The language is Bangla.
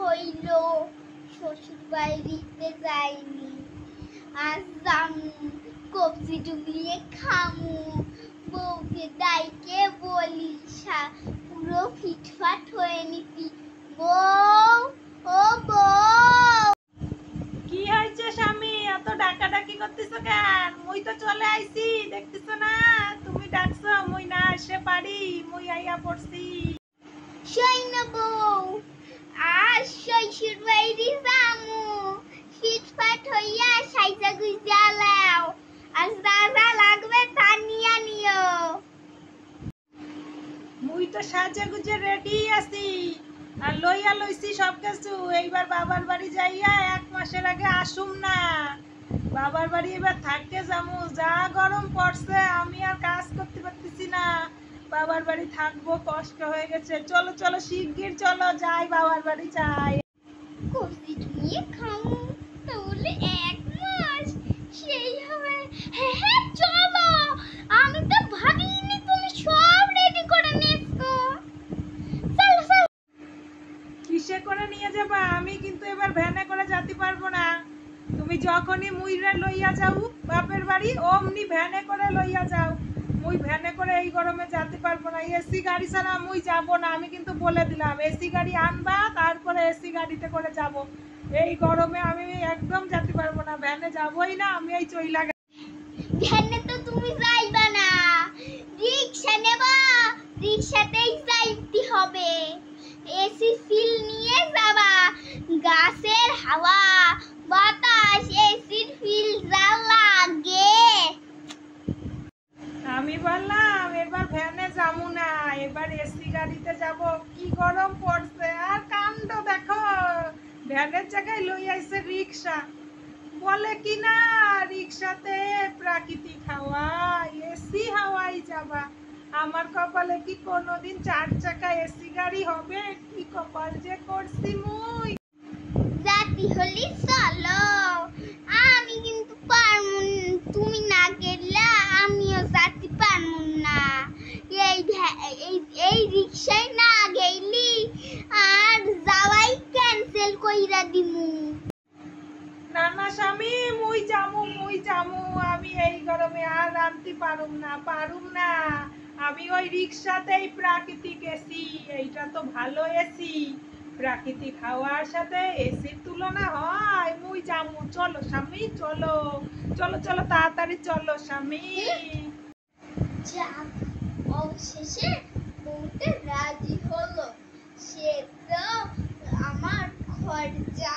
হইল শ্বশুর বাড়িতে যাইনি, আজ যামু কবজি ডুবিয়ে খামু, বউকে ডাইকে বলি পুরো ফিটফাট হয়ে নিতি। বউ, ও বউ। কি হয়েছে স্বামী, এত ডাকাডাকি করতেছো কেন? মুই তো চলে আইছি, দেখতেছো না? তুমি ডাকছো, মুই না আসে পারি, মুই আইয়া পড়ছি। শৈন বউ, আজ শ্বশুর বাড়ি যামু, ফিটফাট হইয়া সাইজা গুইজা লাও, আজ যা লাগবে তা নিয়া নিও। মুই তো সাজে গুজে রেডি আছি, আর লইয়া লইছি সব কিছু। এইবার বাবার বাড়ি যাইয়া 1 মাসের আগে আসুম না, বাবার বাড়ি এবার থাকতে যামু। যা গরম পড়ছে, আমি আর কাজ করতে পারতেছি না, বাবার বাড়ি থাকবো, কষ্ট হয়ে গেছে। চলো চলো শিগগির চলো যাই, বাবার বাড়ি যাই। কবজি ডুবিয়ে খামু, তাহলে 1 মাস সেই হবে। হ্যাঁ হ্যাঁ চলো, আমি তো ভাবিনি তুমি সব রেডি করে নিয়েছো। চলো চলো। কিসে করে নিয়ে যাবা? আমি কিন্তু এবার ভ্যানে করে যেতে পারবো না। তুমি যখনই মুইরা লইয়া যাও বাপের বাড়ি, অমনি ভ্যানে করে লইয়া যাও। মুই ভ্যানে করে এই গরমে যেতে পারবো না, এসি গাড়ি ছাড়া মুই যাবো না। আমি কিন্তু বলে দিলাম, এসি গাড়ি আনবা, তারপরে এসি গাড়িতে করে যাব। এই গরমে আমি একদম যেতে পারবো না, ভ্যানে যাবোই না আমি। এই চইলা ভ্যানে তো তুমি যাইবা না, রিকশা নেবা, রিকশাতেই যাইতে হবে। এসি ফিল নিয়ে যাবা, গাছের হাওয়া বাতাস এসির ফিল যা লাগে। আমি বললাম এবার ভ্যানে যাবো না, এবার এসি গাড়িতে যাব। কি গরম পড়ছে, আর কাণ্ড দেখো, ভ্যানের জায়গায় লই আইছে রিক্সা। বলে কি না রিক্সাতে প্রাকৃতিক হাওয়া, এসি হাওয়াই যাবা। আমার কপালে কি কোনোদিন 4 চাকা এসি গাড়ি হবে? কি কপাল যে করছি মুই। জাতি হলি চলো, আমি কিন্তু পারমু, তুমি না গেলে আমিও যাতে পারমু না। এই রিকশায় না গেলি আর যাওয়াই ক্যান্সেল কইরা দিমু। না না স্বামী, মুই জামু, আমি এই গরমে আর আনতে পারুম না। আমি ওই রিক্সাতেই প্রাকৃতিক এসি, এইটা তো ভালো এসি, প্রাকৃতিক হাওয়ার সাথে এসির তুলনা হয়? মুই জামু, চলো স্বামী চলো, চলো চলো তাড়াতাড়ি চলো স্বামী। যাক, অবশেষে বউটা রাজি হলো, সে তো আমার খরচা